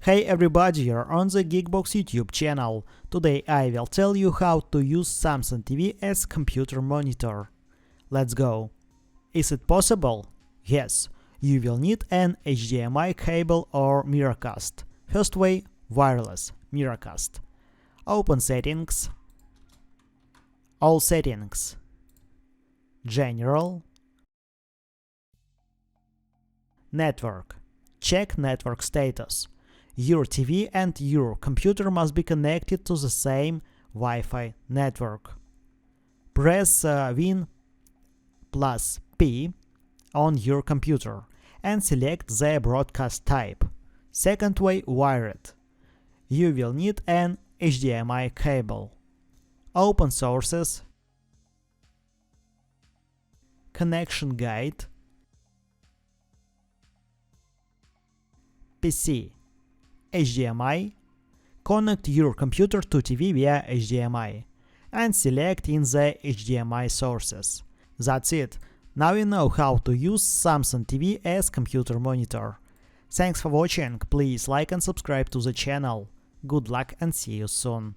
Hey everybody, you're on the GeekBox YouTube channel. Today I will tell you how to use Samsung TV as computer monitor. Let's go. Is it possible? Yes. You will need an HDMI cable or miracast. First way, wireless miracast. Open Settings, All Settings, General, Network. Check network status. Your TV and your computer must be connected to the same Wi-Fi network. Press win+p on your computer and select the broadcast type. Second way, wired. You will need an HDMI cable. Open Sources, Connection Guide, PC, HDMI, connect your computer to TV via HDMI, and select in the HDMI sources. That's it. Now you know how to use Samsung TV as computer monitor. Thanks for watching, please like and subscribe to the channel. Good luck and see you soon.